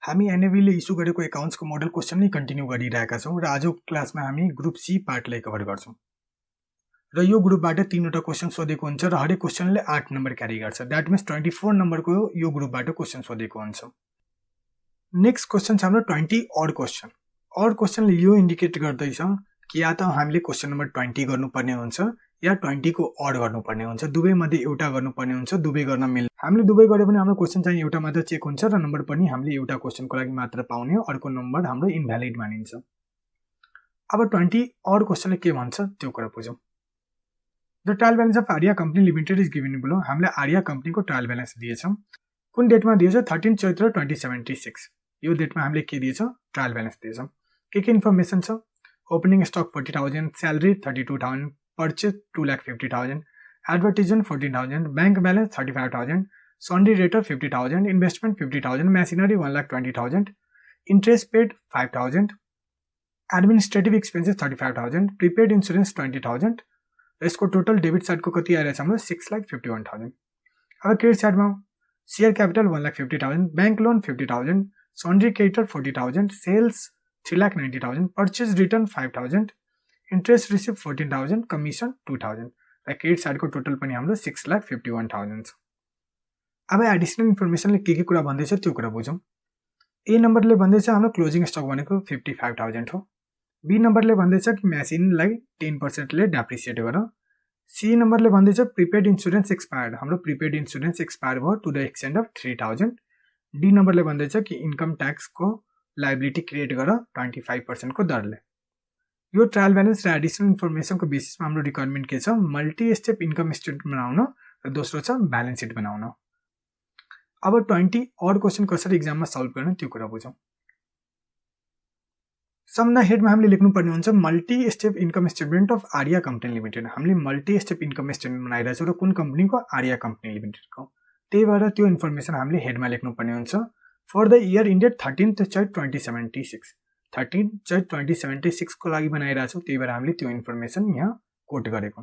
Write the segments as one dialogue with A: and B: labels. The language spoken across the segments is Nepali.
A: हामी एनएबीले इस्यु गरेको एकाउन्ट्सको मोडल क्वेसन नै कन्टिन्यू गरिरहेका छौँ र आजको क्लासमा हामी ग्रुप सी पार्टलाई कभर गर्छौँ र यो ग्रुपबाट 3वटा क्वेसन सोधेको हुन्छ र हरेक क्वेसनले 8 नम्बर क्यारी गर्छ। द्याट मिन्स 24 नम्बरको यो ग्रुपबाट क्वेसन सोधेको हुन्छ। नेक्स्ट क्वेसन छ हाम्रो 20 अड क्वेसन। अड क्वेसनले यो इन्डिकेट गर्दैछ कि या त हामीले क्वेसन नम्बर 20 गर्नुपर्ने हुन्छ या 20 को अड गर्नुपर्ने हुन्छ, दुवै मध्ये एउटा गर्नुपर्ने हुन्छ, दुवै गर्न मिल्छ। हामीले दुवै गरे पनि हाम्रो क्वेसन चाहिँ एउटा मात्र चेक हुन्छ र नम्बर पनि हामीले एउटा क्वेसनको लागि मात्र पाउने हो, अर्को नम्बर हाम्रो इनभ्यालिड मानिन्छ। अब 20 अड क्वेसनले के भन्छ त्यो कुरा बुझौँ। The trial balance of Arya company limited is given below. हामीले आर्या कम्पनीको ट्रायल ब्यालेन्स दिएछ। कुन डेटमा दिएछ? 13 चैत्र 2076। यो डेटमा हामीले के दिएछ? ट्रायल ब्यालेन्स दिएछ। के इन्फर्मेसन छ? Opening stock 40,000, salary 32,000, purchase 2,50,000, advertisement 14,000, bank balance 35,000, sundry debtor 50,000, investment 50,000, machinery 1,20,000, interest paid 5,000, administrative expenses 35,000, prepaid insurance 20,000। यसको टोटल डेबिट साइड को कति आइरहेछ हाम्रो 6,51,000। अब क्रेडिट साइडमा share capital 1,50,000, bank loan 50,000, sundry creditor 40,000, sales 3,90,000, purchase return 5,000, interest receive 14,000, commission 2,000 र क्रेडिट साइडको टोटल पनि हाम्रो 6,51,000 छ। अब एडिसनल इन्फर्मेसनले के कुरा भन्दैछ त्यो कुरा बुझौँ। ए नम्बरले भन्दैछ हाम्रो क्लोजिङ स्टक भनेको 55,000 हो। बी नम्बरले भन्दैछ कि मेसिनलाई 10% ले डेप्रिसिएट गर। सी नम्बरले भन्दैछ प्रिपेड इन्सुरेन्स एक्सपायर्ड, हाम्रो प्रिपेड इन्सुरेन्स एक्सपायर भयो to the extent of 3,000। D नम्बरले भन्दैछ कि इन्कम ट्याक्सको लायबिलिटी क्रिएट गर 25% को दरले। यो ट्रायल ब्यालेन्स र एडिसनल इन्फर्मेसनको बेसिसमा हाम्रो रिक्वायरमेन्ट के छ? मल्टी स्टेप इन्कम स्टेटमेन्ट बनाउन र दोस्रो छ ब्यालेन्स सिट बनाउन। अब 20 अड क्वेसन कसरी एक्जाममा सल्भ गर्ने त्यो कुरा बुझौँ। समना हेडमा हामीले लेख्नुपर्ने हुन्छ multi step income statement of Arya company limited. हामीले मल्टी स्टेप इन्कम स्टेटमेन्ट बनाइरहेछौँ र कुन कम्पनीको? आर्या कम्पनी लिमिटेडको। त्यही भएर त्यो इन्फर्मेसन हामीले हेडमा लेख्नुपर्ने हुन्छ। फर द इयर इन्डेड 13 चैत 2076, 13 चैत 2076 को लागि बनाइरहेछौँ, त्यही भएर हामीले त्यो इन्फर्मेसन यहाँ कोट गरेको।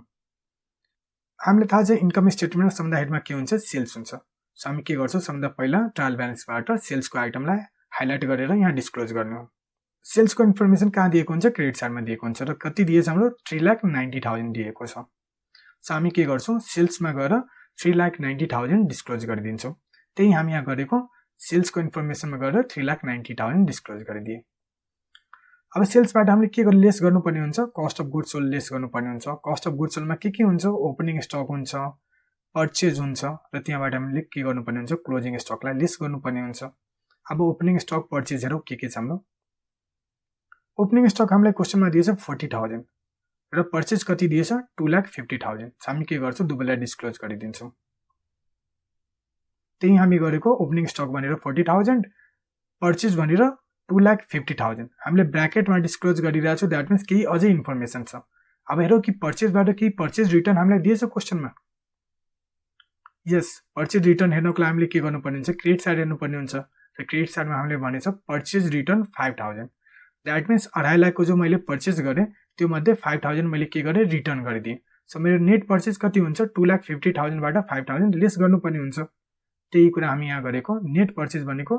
A: हामीले थाहा छ इन्कम स्टेटमेन्ट सबभन्दा हेडमा के हुन्छ? सेल्स हुन्छ। सो हामी के गर्छौँ? सबभन्दा पहिला ट्रायल ब्यालेन्सबाट सेल्सको आइटमलाई हाइलाइट गरेर यहाँ डिस्क्लोज गर्ने हो। सेल्सको इन्फर्मेसन कहाँ दिएको हुन्छ? क्रेडिट साइडमा दिएको हुन्छ र कति दिएछ हाम्रो? 3,90,000 दिएको छ। सो हामी के गर्छौँ? सेल्समा गएर 3,90,000 डिस्क्लोज गरिदिन्छौँ। त्यही हामी यहाँ गरेको सेल्सको इन्फर्मेसनमा गएर 3,90,000 डिस्क्लोज गरिदिए। अब सेल्सबाट हामीले के लेस गर्नुपर्ने हुन्छ? Cost of goods sold lace गर्नुपर्ने हुन्छ। कस्ट अफ गुड्स सोल्डमा के हुन्छ? ओपनिङ स्टक हुन्छ, पर्चेज हुन्छ र त्यहाँबाट हामीले के गर्नुपर्ने हुन्छ? क्लोजिङ स्टकलाई लेस गर्नुपर्ने हुन्छ। अब ओपनिङ स्टक पर्चेजहरू के छ हाम्रो? ओपनिङ स्टक हामीलाई क्वेसनमा दिएछ 40,000 र पर्चेज कति दिएछ? 2,50,000। हामी के गर्छौँ? दुवैलाई डिस्क्लोज गरिदिन्छौँ। त्यही हामी गरेको ओपनिङ स्टक भनेर 40,000, पर्चेज भनेर 2,50,000 हामीले ब्र्याकेटमा डिस्क्लोज गरिरहेको छु। द्याट मिन्स केही अझै इन्फर्मेसन छ। अब हेरौँ कि पर्चेजबाट केही पर्चेज रिटर्न हामीलाई दिएछ क्वेसनमा। यस, पर्चेज रिटर्न हेर्नको लागि हामीले के गर्नुपर्ने हुन्छ? क्रेडिट साइड हेर्नुपर्ने हुन्छ र क्रेडिट साइडमा हामीले भनेछ पर्चेज रिटर्न 5,000। द्याट मिन्स 2.5 लाखको जो मैले पर्चेज गरेँ त्यो मध्ये 5,000 मैले के गरेँ? रिटर्न गरिदिएँ। सो मेरो नेट पर्चेज कति हुन्छ? 2,50,000बाट 5,000 लेस गर्नुपर्ने हुन्छ। त्यही कुरा हामी यहाँ गरेको। नेट पर्चेज भनेको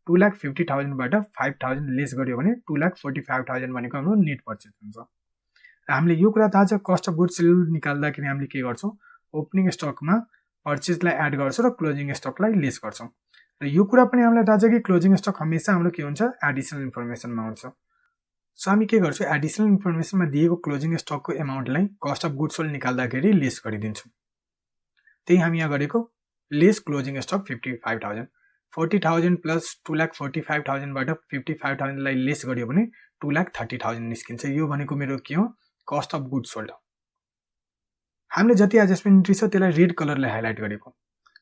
A: 2,50,000बाट 5,000 लेस गर्यो भने 2,45,000 भनेको हाम्रो नेट पर्चेज हुन्छ। र हामीले यो कुरा थाहा छ कस्ट अफ गुड्स सोल्ड निकाल्दाखेरि हामीले के गर्छौँ? ओपनिङ स्टकमा पर्चेजलाई एड गर्छौँ र क्लोजिङ स्टकलाई लेस गर्छौँ। र यो कुरा पनि हामीलाई थाहा छ कि क्लोजिङ स्टक हमेसा हाम्रो के हुन्छ? एडिसनल इन्फर्मेसनमा हुन्छ। सो हामी के गर्छौँ? एडिसनल इन्फर्मेसनमा दिएको क्लोजिङ स्टकको एमाउन्टलाई कस्ट अफ गुड्स सोल्ड निकाल्दाखेरि लेस गरिदिन्छौँ। त्यही हामी यहाँ गरेको लेस क्लोजिङ स्टक 55,000। 40,000 प्लस 2,45,000बाट 55,000लाई लेस गर्यो भने 2,30,000 निस्किन्छ। यो भनेको मेरो के हो? Cost of goods sold. हामीले जति एडजस्टमेन्ट इन्ट्री छ त्यसलाई रेड कलरले हाइलाइट गरेको।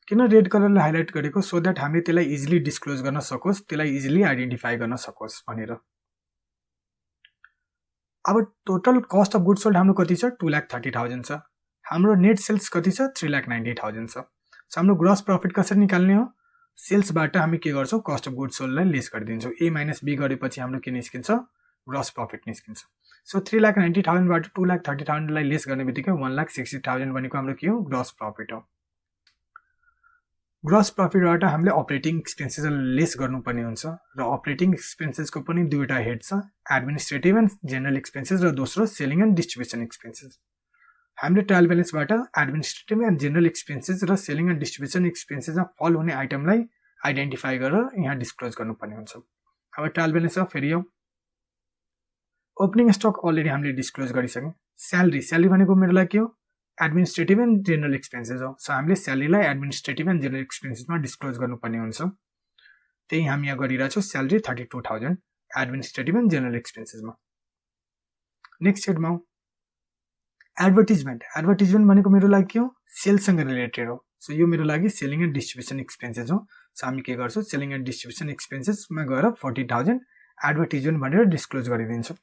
A: किन रेड कलरले हाइलाइट गरेको? सो द्याट हामीले त्यसलाई इजिली डिस्क्लोज गर्न सकोस्, त्यसलाई इजिली आइडेन्टिफाई गर्न सकोस् भनेर। अब total cost of goods sold हाम्रो कति छ? 2,30,000 छ। हाम्रो नेट सेल्स कति छ? 3,90,000 छ। सो हाम्रो ग्रस प्रफिट कसरी निकाल्ने हो? सेल्सबाट हामी के गर्छौँ? कस्ट अफ गुड्स सोल्डलाई लेस गरिदिन्छौँ। ए माइनस बी गरेपछि हाम्रो के निस्किन्छ? ग्रस प्रफिट निस्किन्छ। सो 3,90,000बाट 2,30,000लाई लेस गर्ने बित्तिकै 1,60,000 भनेको हाम्रो के हो? ग्रस प्रफिट हो। ग्रस प्रफिटबाट हामीले अपरेटिङ एक्सपेन्सेस लेस गर्नुपर्ने हुन्छ र अपरेटिङ एक्सपेन्सेसको पनि दुईवटा हेड छ, एडमिनिस्ट्रेटिभ एन्ड जेनरल एक्सपेन्सेस र दोस्रो सेलिङ एन्ड डिस्ट्रिब्युसन एक्सपेन्सेस। हामीले ट्रायल ब्यालेन्सबाट एडमिनिस्ट्रेटिभ एन्ड जेनरल एक्सपेन्सेस र सेलिङ एन्ड डिस्ट्रिब्युसन एक्सपेन्सेसमा फल हुने आइटमलाई आइडेन्टिफाई गरेर यहाँ डिस्क्लोज गर्नुपर्ने हुन्छ। अब ट्रायल ब्यालेन्समा फेरि यो ओपनिङ स्टक अलरेडी हामीले डिस्क्लोज गरिसक्यौँ। स्यालेरी भनेको मेरो लागि के हो, एडमिनिस्ट्रेटिभ एन्ड जेनरल एक्सपेन्सेस हो। सो हामीले स्यालेरीलाई एडमिनिस्ट्रेटिभ एन्ड जेनरल एक्सपेन्सेसमा डिस्क्लोज गर्नुपर्ने हुन्छ। त्यही हामी यहाँ गरिरहेको छौँ, स्यालेरी 32,000 एडमिनिस्ट्रेटिभ एन्ड जेनरल एक्सपेन्सेसमा। नेक्स्ट हेडमा एडभर्टिजमेन्ट भनेको मेरो लागि के हो, सेल्ससँग रिलेटेड हो। सो यो मेरो लागि सेलिङ एन्ड डिस्ट्रिब्युसन एक्सपेन्सेस हो। सो हामी के गर्छौँ, सेलिङ एन्ड डिस्ट्रिब्युसन एक्सपेन्सेसमा गएर 40,000 एडभर्टिजमेन्ट भनेर डिस्क्लोज गरिदिन्छौँ।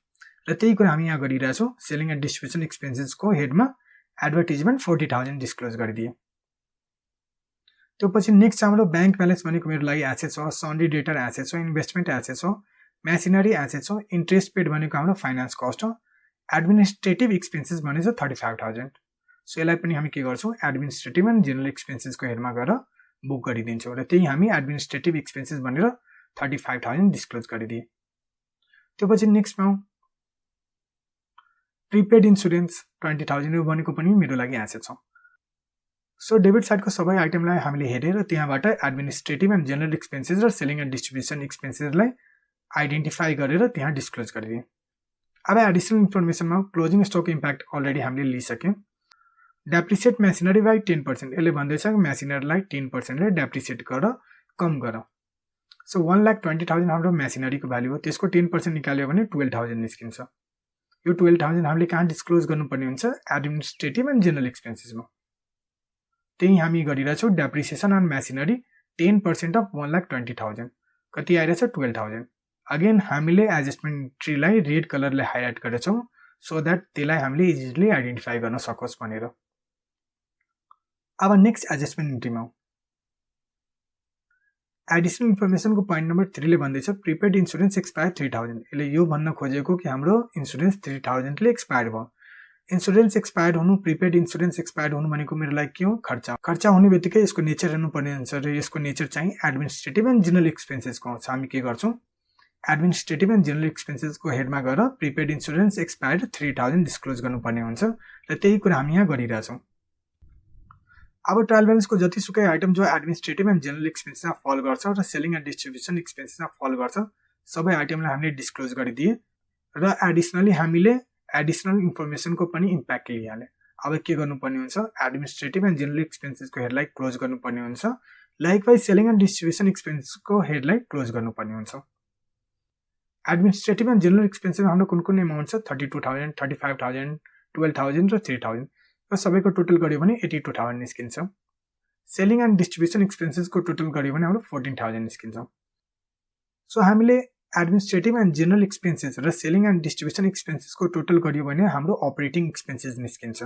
A: र त्यही कुरा हामी यहाँ गरिरहेछौँ, सेलिङ एन्ड डिस्ट्रिब्युसन एक्सपेन्सेसको हेडमा एडभर्टिजमेन्ट 40,000 डिस्क्लोज गरिदियो। त्यो पछि नेक्स्ट हाम्रो ब्याङ्क ब्यालेन्स भनेको मेरो लागि एसेट्स हो, सन्ड्री डेटर एसेट्स हो, इन्भेस्टमेन्ट एसेट्स हो, मेसिनरी एसेट्स हो, इन्ट्रेस्ट पेड भनेको हाम्रो फाइनेन्स कस्ट हो, एडमिनिस्ट्रेटिभ एक्सपेन्सेस भनेको 35,000। सो यसलाई पनि हामी के गर्छौँ, एडमिनिस्ट्रेटिभ एन्ड जेनरल एक्सपेन्सेसको हेडमा गएर बुक गरिदिन्छौँ र त्यही हामी एडमिनिस्ट्रेटिभ एक्सपेन्सेस भनेर 35,000 डिस्क्लोज गरिदिए। त्यो पछि नेक्स्टमा प्रिपेड इन्सुरेन्स 20,000 यो भनेको पनि मेरो लागि एसेट्स हो। सो डेबिट साइडको सबै आइटमलाई हामीले हेरेर त्यहाँबाट एडमिनिस्ट्रेटिभ एन्ड जेनरल एक्सपेन्सेस र सेलिङ एन्ड डिस्ट्रिब्युसन एक्सपेन्सेसलाई आइडेन्टिफाई गरेर त्यहाँ डिस्क्लोज गरिदिए। अब एडिसनल इन्फर्मेसनमा क्लोजिङ स्टक इम्प्याक्ट अलरेडी हामीले लिइसक्यौँ। डेप्रिसिएट मेसिनरी बाई 10%, यसले भन्दैछ मेसिनरीलाई 10% ले डेप्रिसिएट गरेर कम गर। सो 1,20,000 हाम्रो मेसिनरीको भ्यालु हो, त्यसको 10% निकाल्यो भने 12,000 निस्किन्छ। यो 12,000 हामीले कहाँ डिस्क्लोज गर्नुपर्ने हुन्छ, एडमिनिस्ट्रेटिभ एन्ड जेनरल एक्सपेन्सेसमा। त्यही हामी गरिरहेछौँ, डेप्रिसिएसन अन मेसिनरी 10% अफ 1,20,000 कति आइरहेछ, 12,000। अगेन हामीले एडजस्टमेन्ट ट्रीलाई रेड कलरले हाइलाइट गरेछौँ सो द्याट त्यसलाई हामीले इजिली आइडेन्टिफाई गर्न सकोस् भनेर। अब नेक्स्ट एडजस्टमेन्ट इन्ट्रीमा एडिसनल इन्फर्मेसनको पोइन्ट नम्बर 3 ले भन्दैछ प्रिपेड इन्सुरेन्स एक्सपायर 3,000। यसले यो भन्न खोजेको कि हाम्रो इन्सुरेन्स 3,000 ले एक्सपायर भयो। इन्सुरेन्स एक्सपायर हुनु, प्रिपेड इन्सुरेन्स एक्सपायर हुनु भनेको मेरो लागि के हो, खर्चा हुने बित्तिकै यसको नेचर हेर्नुपर्ने हुन्छ र यसको नेचर चाहिँ एडमिनिस्ट्रेटिभ एन्ड जेनरल एक्सपेन्सेसको हुन्छ। हामी के गर्छौँ, एडमिनिस्ट्रेटिभ एन्ड जेनरल एक्सपेन्सेसको हेडमा गएर प्रिपेड इन्सुरेन्स एक्सपायर 3,000 डिस्क्लोज गर्नुपर्ने हुन्छ र त्यही कुरा हामी यहाँ गरिरहेछौँ। अब ट्रायल ब्यालेन्सको जतिसुकै आइटम जो एडमिनिस्ट्रेटिभ एन्ड जेनरल एक्सपेन्सेसमा फल गर्छ र सेलिङ एन्ड डिस्ट्रिब्युसन एक्सपेन्सेसमा फल गर्छ, सबै आइटमलाई हामीले डिस्क्लोज गरिदिए र एडिसनली हामीले एडिसनल इन्फर्मेसनको पनि इम्प्याक्ट लिइहाले। अब के गर्नुपर्ने हुन्छ, एडमिनिस्ट्रेटिभ एन्ड जेनरल एक्सपेन्सेसको हेडलाई क्लोज गर्नुपर्ने हुन्छ, लाइकवाइज सेलिङ एन्ड डिस्ट्रिब्युसन एक्सपेन्सेसको हेडलाई क्लोज गर्नुपर्ने हुन्छ। एडमिनिस्ट्रेटिभ एन्ड जेनरल एक्सपेन्सेसमा हाम्रो कुन कुन एमाउन्ट छ, 32,000, 35,000, 12,000 र 3,000 र सबैको टोटल गर्यो भने 82,000 निस्किन्छ। सेलिङ एन्ड डिस्ट्रिब्युसन एक्सपेन्सेसको टोटल गर्यो भने हाम्रो 14,000 निस्किन्छ। सो हामीले एडमिनिस्ट्रेटिभ एन्ड जेनरल एक्सपेन्सेस र सेलिङ एन्ड डिस्ट्रिब्युसन एक्सपेन्सेसको टोटल गर्यो भने हाम्रो अपरेटिङ एक्सपेन्सेस निस्किन्छ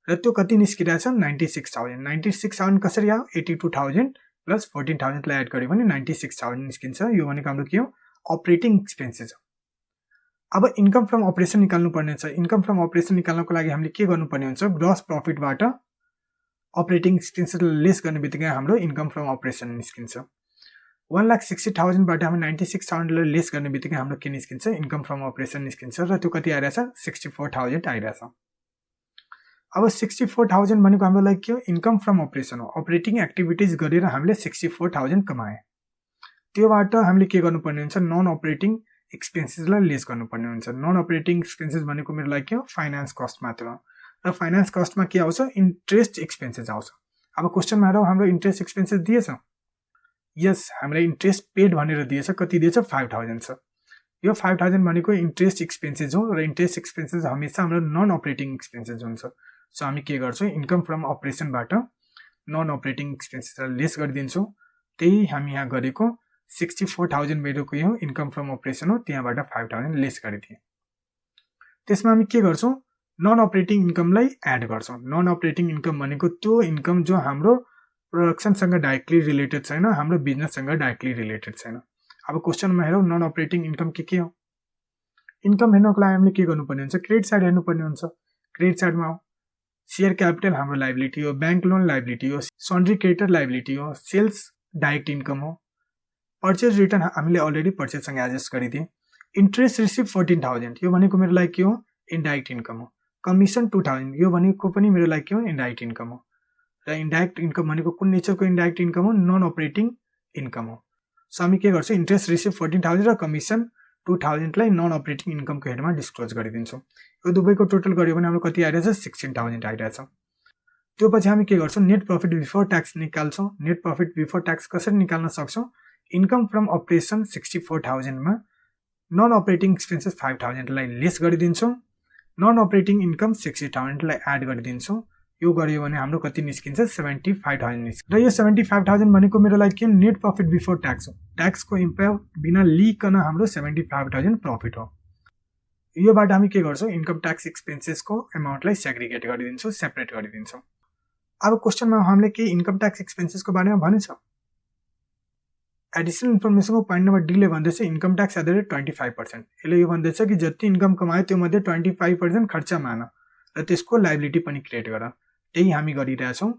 A: र त्यो कति निस्किरहेछ, 96,000। 96,000 कसरी आयो, 82,000 प्लस 14,000 लाई एड गर्यो भने 96,000 निस्किन्छ। यो भनेको हाम्रो के हो, अपरेटिङ एक्सपेन्सेस हो। अब इन्कम फ्रम अपरेसन निकाल्नु पर्ने छ। इन्कम फ्रम अपरेसन निकाल्नको लागि हामीले के गर्नुपर्ने हुन्छ, ग्रस प्रफिटबाट अपरेटिङ एक्सपेन्सेस लेस गर्ने बित्तिकै हाम्रो इन्कम फ्रम अपरेसन निस्किन्छ। 1,60,000 बाट हामी 96,000 लेस गर्ने बित्तिकै हाम्रो के निस्किन्छ, इन्कम फ्रम अपरेसन निस्किन्छ र त्यो कति आइरहेछ, 64,000 आइरहेछ। अब 64,000 भनेको हाम्रो लागि के हो, इन्कम फ्रम अपरेसन हो। अपरेटिङ एक्टिभिटिज गरेर हामीले 64,000 कमाए। त्योबाट हामीले के गर्नुपर्ने हुन्छ, नन अपरेटिङ एक्सपेन्सेसलाई लेस गर्नुपर्ने हुन्छ। नन अपरेटिङ एक्सपेन्सेस भनेको मेरो लागि के हो, फाइनेन्स कस्ट मात्र हो र फाइनेन्स कस्टमा के आउँछ, इन्ट्रेस्ट एक्सपेन्सेस आउँछ। अब क्वेसनमा हेरौँ, हाम्रो इन्ट्रेस्ट एक्सपेन्सेस दिएछ, यस हामीलाई इन्ट्रेस्ट पेड भनेर दिएछ, कति दिएछ, 5,000 छ। यो 5,000 भनेको इन्ट्रेस्ट एक्सपेन्सेस हो र इन्ट्रेस्ट एक्सपेन्सेस हमेसा हाम्रो नन अपरेटिङ एक्सपेन्सेस हुन्छ। सो हामी के गर्छौँ, इन्कम फ्रम अपरेसनबाट नन अपरेटिङ एक्सपेन्सेसलाई लेस गरिदिन्छौँ। त्यही हामी यहाँ गरेको 64,000 मेरोको यो इन्कम फ्रम अपरेसन हो, त्यहाँबाट 5,000 लेस गरिदिए। त्यसमा हामी के गर्छौँ, नन अपरेटिङ इन्कमलाई एड गर्छौँ। नन अपरेटिङ इन्कम भनेको त्यो इन्कम जो हाम्रो प्रोडक्सनसँग डाइरेक्टली रिलेटेड छैन, हाम्रो बिजनेससँग डाइरेक्टली रिलेटेड छैन। अब क्वेसनमा हेरौँ, नन अपरेटिङ इन्कम के हो। इन्कम हेर्नको लागि हामीले के गर्नुपर्ने हुन्छ, क्रेडिट साइड हेर्नुपर्ने हुन्छ। क्रेडिट साइडमा शेयर क्यापिटल हाम्रो लाइबिलिटी हो, बैंक लोन लाइबिलिटी हो, सन्ड्री क्रेडिटर लाइबिलिटी हो, सेल्स डाइरेक्ट इन्कम हो, पर्चेज रिटर्न हामीले अलरेडी पर्चेजसँग एडजस्ट गरिदिएँ, इन्ट्रेस्ट रिसिभ 14,000 यो भनेको मेरो लागि के हो, इन्डाइरेक्ट इन्कम हो, कमिसन 2,000 यो भनेको पनि मेरो लागि के हो, इन्डाइरेक्ट इन्कम हो, र इन्डाइरेक्ट इन्कम भनेको कुन नेचरको इन्डाइरेक्ट इन्कम हो, नन अपरेटिङ इन्कम हो। सो हामी के गर्छौँ, इन्ट्रेस्ट रिसिभ 14,000 र कमिसन 2,000 लाई नन अपरेटिङ इन्कमको हेडमा डिस्क्लोज गरिदिन्छौँ। यो दुवैको टोटल गर्यो भने हाम्रो कति आइरहेछ, 16,000 आइरहेछ। त्यो पछि हामी के गर्छौँ, नेट प्रफिट बिफोर ट्याक्स निकाल्छौँ। नेट प्रफिट बिफोर ट्याक्स कसरी निकाल्न सक्छौँ, इन्कम फ्रम अपरेसन 64,000 मा नन अपरेटिङ एक्सपेन्सेस 5,000 लाई लेस गरिदिन्छौँ, नन अपरेटिङ इन्कम 60,000 लाई एड गरिदिन्छौँ। यो गरियो भने हाम्रो कति निस्किन्छ, 75,000 निस्किन्छ। र यो 75,000 भनेको मेरो लागि के नेट प्रफिट बिफोर ट्याक्स हो, ट्याक्सको इम्प्याक्ट बिना लिइकन हाम्रो 75,000 प्रफिट हो। योबाट हामी के गर्छौँ, इन्कम ट्याक्स एक्सपेन्सेसको एमाउन्टलाई सेग्रिगेट गरिदिन्छौँ, सेपरेट गरिदिन्छौँ। अब क्वेसनमा हामीले के इन्कम ट्याक्स एक्सपेन्सेसको बारेमा भनेछ। एडिसनल इन्फर्मेसनको पोइन्ट नम्बर डी ले भन्दैछ income tax at the rate 25%। यसले यो भन्दैछ कि जति इन्कम कमायो त्यो मध्ये 25% खर्च मान र त्यसको लाइबिलिटी पनि क्रिएट गर। त्यही हामी गरिरहेछौँ।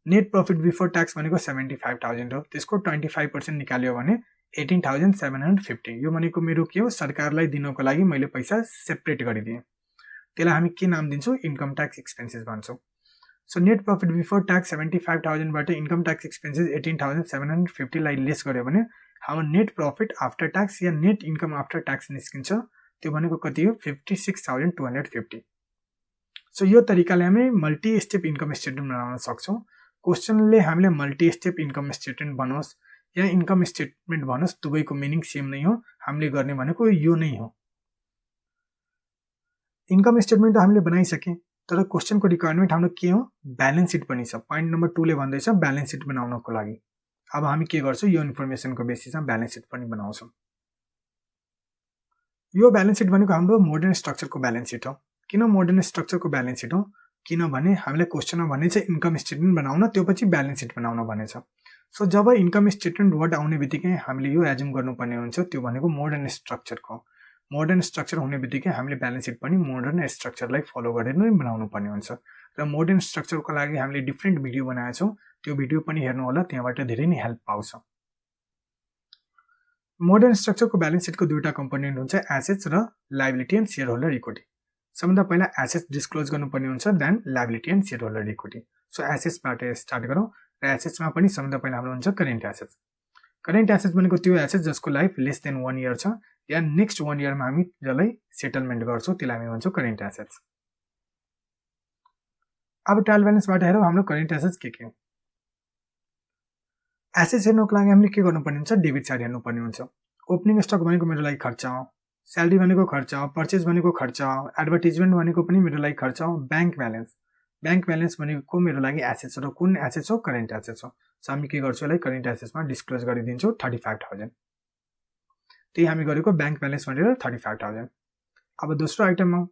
A: नेट प्रफिट बिफोर ट्याक्स भनेको 75,000 हो, त्यसको 25% निकाल्यो भने 18,750। यो भनेको मेरो के हो, सरकारलाई दिनको लागि मैले पैसा सेपरेट गरिदिएँ। त्यसलाई हामी के नाम दिन्छौँ, इन्कम ट्याक्स एक्सपेन्सेस भन्छौँ। So net profit before tax 75,000 बाट इन्कम ट्याक्स एक्सपेन्सेस 18,750 लाई लेस गर्यो भने हाम्रो नेट प्रफिट आफ्टर ट्याक्स या नेट इन्कम आफ्टर ट्याक्स निस्किन्छ। त्यो भनेको कति हो, 56,250। सो यो तरिकाले हामी मल्टी स्टेप इन्कम स्टेटमेन्ट बनाउन सक्छौँ। क्वेसनले हामीले मल्टी स्टेप इन्कम स्टेटमेन्ट बनोस् या इन्कम स्टेटमेन्ट बनोस्, दुवैको मिनिङ सेम नै हो। हामीले गर्ने भनेको यो नै हो। इन्कम स्टेटमेन्ट त हामीले बनाइसके, तर क्वेसनको रिक्वायरमेन्ट हाम्रो के हो, ब्यालेन्स सिट पनि छ। पोइन्ट नम्बर 2 ले भन्दैछ ब्यालेन्स सिट बनाउनको लागि। अब हामी के गर्छौँ, यो इन्फर्मेसनको बेसिसमा ब्यालेन्स सिट पनि बनाउँछौँ। यो ब्यालेन्स सिट भनेको हाम्रो मोडर्न स्ट्रक्चरको ब्यालेन्स सिट हो। किन मोडर्न स्ट्रक्चरको ब्यालेन्स सिट हो, किनभने हामीले क्वेसनमा भनेछ इन्कम स्टेटमेन्ट बनाउन, त्यो पछि ब्यालेन्स सिट बनाउन भनेछ। सो जब इन्कम स्टेटमेन्ट वर्ड आउने बित्तिकै हामीले यो एज्युम गर्नुपर्ने हुन्छ, त्यो भनेको मोडर्न स्ट्रक्चरको। मोडर्न स्ट्रक्चर हुने बित्तिकै हामीले ब्यालेन्स सिट पनि मोडर्न स्ट्रक्चरलाई फलो गरेर नै बनाउनु पर्ने हुन्छ। र मोडर्न स्ट्रक्चरको लागि हामीले डिफ्रेन्ट भिडियो बनाएका छौँ, त्यो भिडियो पनि हेर्नु होला, त्यहाँबाट धेरै नै हेल्प पाउँछ। मोडर्न स्ट्रक्चरको ब्यालेन्स सिटको दुईवटा कम्पोनेन्ट हुन्छ, एसेट्स र liability and share holder equity. सबभन्दा पहिला एसेट्स डिस्क्लोज गर्नुपर्ने हुन्छ, then liability and share holder equity. So एसेट्सबाट स्टार्ट गरौँ। र एसेट्समा पनि सबभन्दा पहिला हाम्रो हुन्छ करेन्ट एसेट्स। करेन्ट एसेट्स भनेको त्यो एसेट्स जसको लाइफ लेस देन 1 इयर छ या नेक्स्ट 1 इयरमा हामी जसलाई सेटलमेन्ट गर्छौँ त्यसलाई हामी भन्छौँ करेन्ट एसेट्स। अब ट्रायल ब्यालेन्सबाट हेरौँ हाम्रो करेन्ट एसेट्स के हो। एसेट्स हेर्नुको लागि हामीले के गर्नुपर्ने हुन्छ, डेबिट साइड हेर्नुपर्ने हुन्छ। ओपनिङ स्टक भनेको मेरो लागि खर्च हो, स्यालेरी भनेको खर्च हो, पर्चेज भनेको खर्च हो, एडभर्टिजमेन्ट भनेको पनि मेरो लागि खर्च हो, ब्याङ्क ब्यालेन्स भनेको मेरो लागि एसेट्स हो। र कुन एसेट्स हो, करेन्ट एसेट्स हो। सो हामी के गर्छौँ, यसलाई करेन्ट एसेट्समा डिस्क्लोज गरिदिन्छौँ 35,000। त्यही हामी गरेको ब्याङ्क ब्यालेन्स भनेर 35,000। अब दोस्रो आइटममा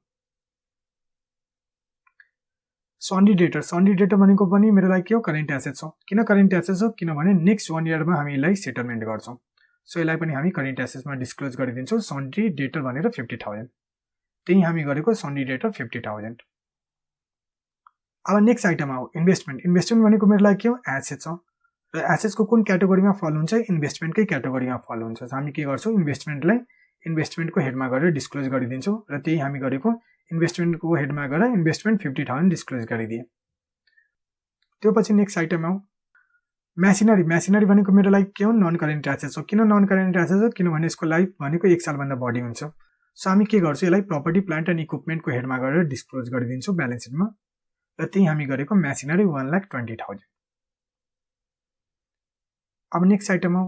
A: सन्डी डेटर भनेको पनि मेरो लागि के हो, करेन्ट एसेट्स हो। किन करेन्ट एसेट्स हो, किनभने नेक्स्ट 1 इयरमा हामी यसलाई सेटलमेन्ट गर्छौँ। सो यसलाई पनि हामी करेन्ट एसेट्समा डिस्क्लोज गरिदिन्छौँ सन्डी डेटर भनेर 50,000। त्यही हामी गरेको सन्डी डेटर 50,000। अब नेक्स्ट आइटम आऊ इन्भेस्टमेन्ट भनेको मेरो लागि के हो, एसेट्स हो। र एसेट्सको कुन क्याटेगोरीमा फल हुन्छ, इन्भेस्टमेन्टकै क्याटेगोरीमा फल हुन्छ। हामी के गर्छौँ, इन्भेस्टमेन्टलाई इन्भेस्टमेन्टको हेडमा गरेर डिस्क्लोज गरिदिन्छौँ। र त्यही हामी गरेको इन्भेस्टमेन्टको हेडमा गएर इन्भेस्टमेन्ट 50,000 डिस्क्लोज गरिदिए। त्यो पछि नेक्स्ट आइटम आऊ मेसिनरी भनेको मेरो लागि के हो, नन करेन्ट एसेट्स हो। किन नन करेन्ट एसेट्स हो, किनभने यसको लाइफ भनेको 1 सालभन्दा बढी हुन्छ। सो हामी के गर्छौँ, यसलाई प्रपर्टी प्लान्ट एन्ड इक्विपमेन्टको हेडमा गरेर डिस्क्लोज गरिदिन्छौँ ब्यालेन्स सिटमा। र त्यही हामी गरेको मेसिनरी 1,20,000। अब नेक्स्ट आइटम हो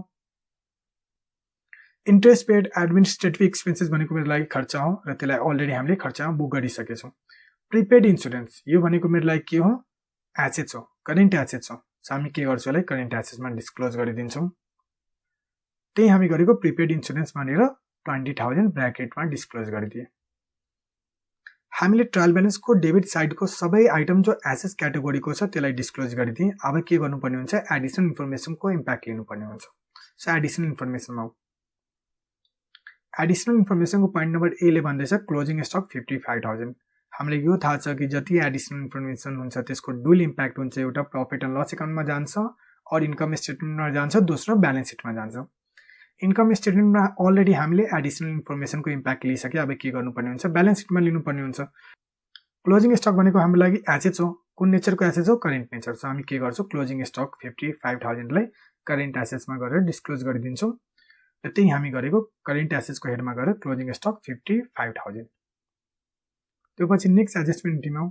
A: इन्ट्रेस्ट पेड एडमिनिस्ट्रेटिभ एक्सपेन्सेस भनेको मेरो लागि खर्च हो र त्यसलाई अलरेडी हामीले खर्चमा बुक गरिसकेछौँ। प्रिपेड इन्सुरेन्स यो भनेको मेरो लागि के हो, एसेट्स हो, करेन्ट एसेट्स हो। सो हामी के गर्छौँ, यसलाई करेन्ट एसेट्समा डिस्क्लोज गरिदिन्छौँ। त्यही हामी गरेको प्रिपेड इन्सुरेन्स भनेर 20,000 ब्र्याकेटमा डिस्क्लोज गरिदिए। हामीले ट्रायल ब्यालेन्सको डेबिट साइडको सबै आइटम जो एसेट्स क्याटेगोरीको छ त्यसलाई डिस्क्लोज गरिदिए। अब के गर्नुपर्ने हुन्छ, एडिसनल इन्फर्मेसनको इम्प्याक्ट लिनुपर्ने हुन्छ। सो एडिसनल इन्फर्मेसनमा एडिसनल इन्फर्मेसनको पोइन्ट नम्बर ए ले भन्दैछ क्लोजिङ स्टक 55,000। हामीले यो थाहा छ कि जति एडिसनल इन्फर्मेसन हुन्छ त्यसको डुल इम्प्याक्ट हुन्छ। एउटा प्रॉफिट एन्ड लस एकाउन्टमा जान्छ और इन्कम स्टेटमेन्टमा जान्छ, दोस्रो ब्यालेन्स सिटमा जान्छ। इन्कम स्टेटमेन्टमा अलरेडी हामीले एडिसनल इन्फर्मेसनको इम्प्याक्ट लिइसके। अब के गर्नुपर्ने हुन्छ, ब्यालेन्स सिटमा लिनुपर्ने हुन्छ। क्लोजिङ स्टक भनेको हाम्रो लागि एसेट्स हो। कुन नेचरको एसेट्स हो, करेन्ट नेचर। सो हामी के गर्छौँ, क्लोजिङ स्टक 55,000 लाई करेन्ट एसेट्समा गरेर डिस्क्लोज गरिदिन्छौँ। र त्यही हामी गरेको करेन्ट एसेट्सको हेडमा गएर क्लोजिङ स्टक 55,000। त्यो पछि नेक्स्ट एडजस्टमेन्ट इन्ट्रीमा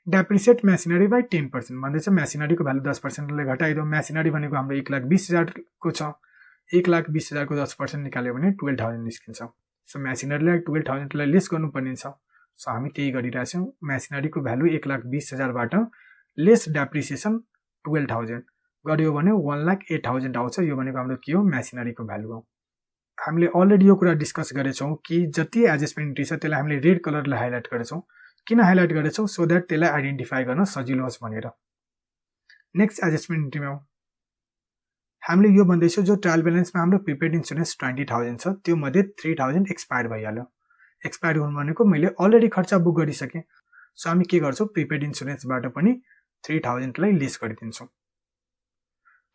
A: डेप्रिसिएट मेसिनरी बाई 10% भन्दैछ। मेसिनरीको भ्यालु 10% ले घटाइदियो। मेसिनरी भनेको हाम्रो 1,20,000 को छ। 1,20,000 को 10% निकाल्यो भने 12,000 निस्किन्छ। सो मेसिनरीलाई 12,000 लाई लेस गर्नुपर्ने छ। सो हामी त्यही गरिरहेछौँ। मेसिनरीको भ्यालु 1,20,000 बाट लेस डेप्रिसिएसन 12,000 गर्यो भने 1,08,000 आउँछ। यो भनेको हाम्रो के हो, मेसिनरीको भ्यालु हो। हामीले अलरेडी यो कुरा डिस्कस गरेछौँ कि जति एडजस्टमेन्ट इन्ट्री छ त्यसलाई हामीले रेड कलरले हाइलाइट गरेछौँ। किन हाइलाइट गरेछौँ, सो द्याट त्यसलाई आइडेन्टिफाई गर्न सजिलो होस् भनेर। नेक्स्ट एडजस्टमेन्ट इन्ट्रीमा हामीले यो भन्दैछौँ जो ट्रायल ब्यालेन्समा हाम्रो प्रिपेड इन्सुरेन्स 20,000 छ, त्यो मध्ये 3,000 एक्सपायर भइहाल्यो। एक्सपायर हुनु भनेको मैले अलरेडी खर्च बुक गरिसकेँ। सो हामी के गर्छौँ, प्रिपेड इन्सुरेन्सबाट पनि 3,000 लाई लेस गरिदिन्छौँ।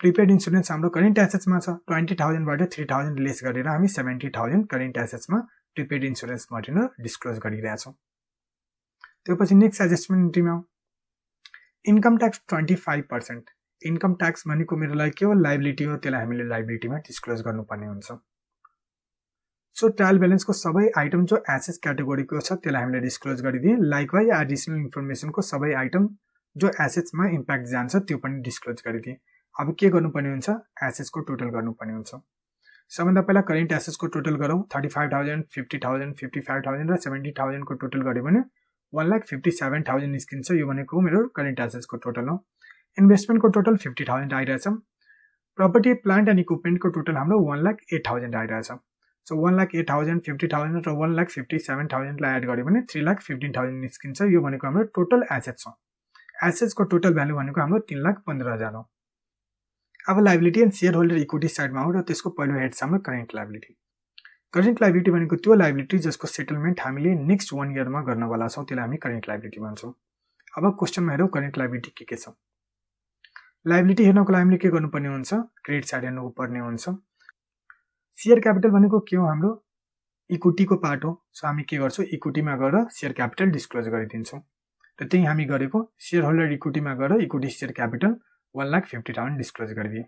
A: प्रिपेड इन्सुरेन्स हाम्रो करेन्ट एसेट्समा छ। 20,000 बाट 3,000 लेस गरेर हामी 70,000 करेन्ट एसेट्समा प्रिपेड इन्सुरेन्स भनेर डिस्क्लोज गरिरहेछौँ। त्यो पछि नेक्स्ट एडजस्टमेन्ट इन्ट्रीमा इन्कम ट्याक्स 25%। इन्कम ट्याक्स भनेको मेरो लागि के हो, लाइबिलिटी हो। त्यसलाई हामीले लाइबिलिटीमा डिस्क्लोज गर्नुपर्ने हुन्छ। सो ट्रायल ब्यालेन्सको सबै आइटम जो एसेट्स क्याटेगोरीको छ त्यसलाई हामीले डिस्क्लोज गरिदिए। लाइकवाइज एडिसनल इन्फर्मेसनको सबै आइटम जो एसेट्समा इम्प्याक्ट जान्छ त्यो पनि डिस्क्लोज गरिदिए। अब के गर्नुपर्ने हुन्छ, एसेट्सको टोटल गर्नुपर्ने हुन्छ। सबभन्दा पहिला करेन्ट एसेट्सको टोटल गरौँ। 35,000, 50,000, 55,000 र 70,000 को टोटल गऱ्यो भने 1,57,000 निस्किन्छ। यो भनेको मेरो करेन्ट एसेट्सको टोटल हो। इन्भेस्टमेन्टको टोटल 50,000 आइरहेछ। प्रपर्टी प्लान्ट एन्ड इक्विपमेन्टको टोटल हाम्रो 1,08,000 आइरहेछ। सो 1,08,000, 50,000 र 1,57,000 लाई एड गर्यो भने 3,15,000 निस्किन्छ। यो भनेको हाम्रो टोटल एसेट्स हो। एसेट्सको टोटल भ्यालु भनेको हाम्रो 3,15,000 हो। अब liability and share holder equity साइडमा हो र त्यसको पहिलो हेड छ हाम्रो करेन्ट लाइबिलिटी। करेन्ट लाइबिलिटी भनेको त्यो लाइबिलिटी जसको सेटलमेन्ट हामीले नेक्स्ट 1 इयरमा गर्नवाला छौँ, त्यसलाई हामी करेन्ट लाइबिलिटी भन्छौँ। अब क्वेसनमा हेरौँ करेन्ट लाइबिलिटी के छ। लाइबिलिटी हेर्नको लागि हामीले के गर्नुपर्ने हुन्छ, क्रेडिट साइड हेर्नुपर्ने हुन्छ। सेयर क्यापिटल भनेको के हो, हाम्रो इक्विटीको पार्ट हो। सो हामी के गर्छौँ, इक्विटीमा गएर सेयर क्यापिटल डिस्क्लोज गरिदिन्छौँ। र त्यही हामी गरेको सेयर होल्डर इक्विटीमा गएर इक्विटी सेयर क्यापिटल 1,50,000 डिस्क्लोज गरिदिए।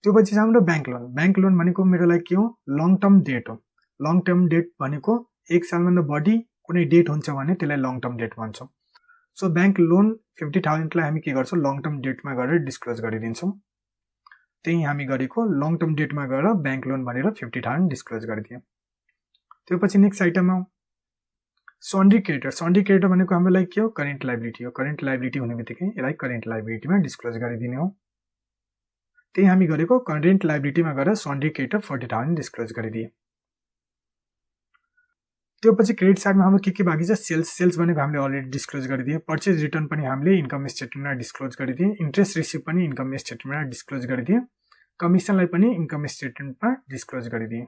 A: त्यो पछि हाम्रो ब्याङ्क लोन। ब्याङ्क लोन भनेको मेरो लागि के हो, लङ टर्म डेट हो। लङ टर्म डेट भनेको 1 सालभन्दा बढी कुनै डेट हुन्छ भने त्यसलाई लङ टर्म डेट भन्छौँ। सो ब्याङ्क लोन 50,000 लाई हामी के गर्छौँ, लङ टर्म डेटमा गएर डिस्क्लोज गरिदिन्छौँ। त्यही हामी गरेको लङ टर्म डेटमा गएर ब्याङ्क लोन भनेर 50,000 डिस्क्लोज गरिदियो। त्यो पछि नेक्स्ट आइटममा सन्ड्री क्रेडिटर। सन्ड्री क्रेडिटर भनेको हाम्रो लागि के हो, करेन्ट लाइबिलिटी हो। करेन्ट लाइबिलिटी हुने बित्तिकै यसलाई करेन्ट लाइबिलिटीमा डिस्क्लोज गरिदिने हो। त्यही हामी गरेको करेन्ट लाइबिलिटीमा गएर सन्ड्री क्रेडिटर 40,000 डिस्क्लोज गरिदिए। त्यो पछि क्रेडिट साइडमा हाम्रो के बाँकी छ, सेल्स भनेको हामीले अलरेडी डिस्क्लोज गरिदिए। पर्चेज रिटर्न पनि हामीले इन्कम स्टेटमेन्टमा डिस्क्लोज गरिदिए। इन्ट्रेस्ट रिसिभ पनि इन्कम स्टेटमेन्टमा डिस्क्लोज गरिदिए। कमिसनलाई पनि इन्कम स्टेटमेन्टमा डिस्क्लोज गरिदिए।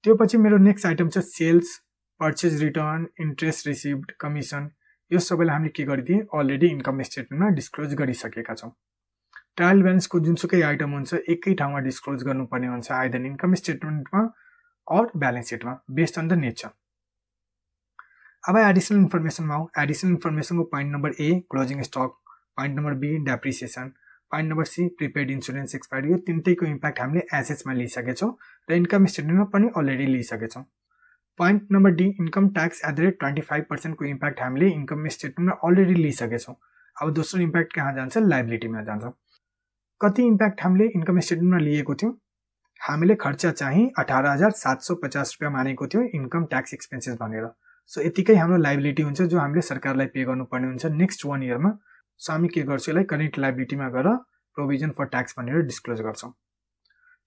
A: त्यो पछि मेरो नेक्स्ट आइटम छ sales, purchase return, interest received, commission. यो सबैलाई हामीले के गरिदिए, अलरेडी इन्कम स्टेटमेन्टमा डिस्क्लोज गरिसकेका छौँ। ट्रायल ब्यालेन्सको जुनसुकै आइटम हुन्छ एकै ठाउँमा डिस्क्लोज गर्नुपर्ने हुन्छ, आइदर इन्कम स्टेटमेन्टमा और ब्यालेन्स सिटमा बेस्ड अन द नेचर। अब एडिसनल इन्फर्मेसनमा आऊ। एडिसनल इन्फर्मेसनको point number A closing stock, point number B depreciation, point number C prepaid insurance expire. यो तिनटैको इम्प्याक्ट हामीले एसेट्समा लिइसकेछौँ र इन्कम स्टेटमेन्टमा पनि अलरेडी लिइसकेछौँ। Point number D income tax @ 25% को इम्प्याक्ट हामीले इन्कम स्टेटमेन्टमा अलरेडी लिइसकेछौँ। अब दोस्रो इम्प्याक्ट कहाँ जान्छ, लाइबिलिटीमा जान्छ। कति इम्प्याक्ट हामीले इन्कम स्टेटमेन्टमा लिएको थियौँ, हामीले खर्च चाहिँ 18,750 रुपियाँ मानेको थियो इन्कम ट्याक्स एक्सपेन्सेस भनेर। सो यतिकै हाम्रो लाइबिलिटी हुन्छ जो हामीले सरकारलाई पे गर्नुपर्ने हुन्छ नेक्स्ट 1 इयरमा। सो हामी के गर्छौँ, यसलाई करेन्ट लाइबिलिटीमा गएर प्रोभिजन फर ट्याक्स भनेर डिस्क्लोज गर्छौँ।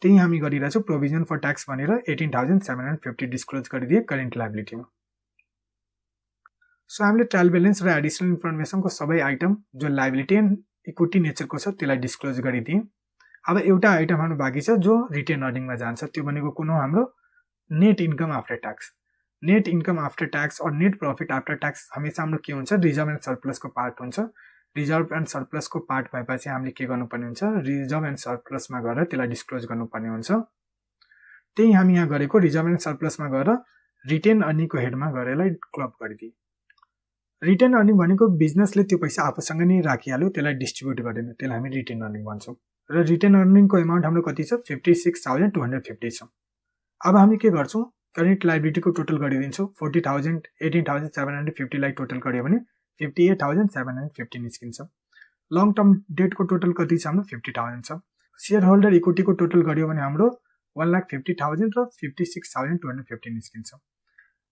A: त्यही हामी गरिरहेछौँ, प्रोभिजन फर ट्याक्स भनेर 18,750 डिस्क्लोज गरिदिए करेन्ट लाइबिलिटीमा। सो हामीले ट्रायल ब्यालेन्स र एडिसनल इन्फर्मेसनको सबै आइटम जो लाइबिलिटी एन्ड इक्विटी नेचरको छ त्यसलाई डिस्क्लोज गरिदिए। अब एउटा आइटम हाम्रो बाँकी छ जो रिटेन अर्निङमा जान्छ। त्यो भनेको कुन हो, हाम्रो net income after tax. Net income after tax और नेट प्रॉफिट आफ्टर ट्याक्स हमेशा हाम्रो के हुन्छ रिजर्भ एन्ड सरप्लसको पार्ट हुन्छ। रिजर्भ एन्ड सरप्लसको पार्ट भएपछि हामीले के गर्नुपर्ने हुन्छ रिजर्भ एन्ड सरप्लसमा गएर त्यसलाई डिस्क्लोज गर्नुपर्ने हुन्छ। त्यही हामी यहाँ गरेको रिजर्भ एन्ड सरप्लसमा गएर रिटेन अर्निङको हेडमा गएर यसलाई क्लब गरिदिए। रिटेन अर्निङ भनेको बिजनेसले त्यो पैसा आफूसँग नै राखिहाल्यो, त्यसलाई डिस्ट्रिब्युट गरेन, त्यसलाई हामी रिटेन अर्निङ भन्छौँ। र रिटेन अर्निङको एमाउन्ट हाम्रो कति छ 56,250 छ। अब हामी के गर्छौँ करेन्ट लाइबिलिटीको टोटल गरिदिन्छौँ। 40,000 18,750लाई टोटल गर्यो भने 58,750 निस्किन्छ। लङ टर्म डेटको टोटल कति छ हाम्रो 50,000 छ। सेयर होल्डर इक्विटीको टोटल गर्यो भने हाम्रो 1,50,000 र 56,250 निस्किन्छ।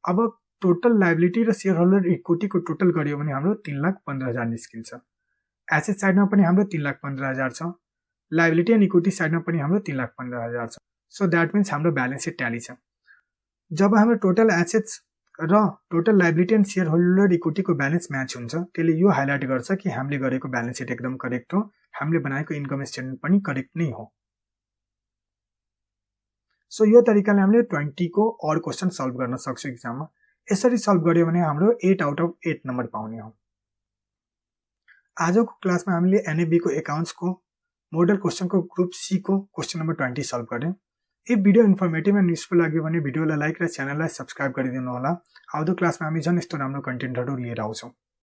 A: अब टोटल लाइबिलिटी र सेयर होल्डर इक्विटीको टोटल गर्यो भने हाम्रो 3,15,000 निस्किन्छ। एसेट साइडमा पनि हाम्रो 3,15,000 छ, लाइबिलिटी एन्ड इक्विटी साइडमा पनि हाम्रो 3,15,000 छ। सो द्याट मिन्स हाम्रो ब्यालेन्स सिट ट्याली छ। जब हाम्रो टोटल एसेट्स र total liability and share holder इक्विटीको ब्यालेन्स म्याच हुन्छ त्यसले यो हाइलाइट गर्छ कि हामीले गरेको ब्यालेन्स सिट एकदम करेक्ट हो, हामीले बनाएको इन्कम स्टेटमेन्ट पनि करेक्ट नै हो। सो यो तरिकाले हामीले 20 को अड क्वेसन सल्भ गर्न सक्छौँ एक्जाममा। यसरी सल्भ गर्यो भने हाम्रो 8 आउट अफ 8 नम्बर पाउने हो। आजको क्लासमा हामीले एनएबी को एकाउन्ट्सको मोडल क्वेसनको ग्रुप सी को क्वेसन नम्बर 20 सल्भ गर्यौं। यदि भिडियो इन्फर्मेटिभ एन्ड युजफुल लाग्यो भने भिडियोलाई लाइक र च्यानललाई सब्स्क्राइब गरिदिनु होला। आउँदो क्लासमा हामी झन् यस्तो राम्रो कन्टेन्टहरू लिएर आउँछौँ।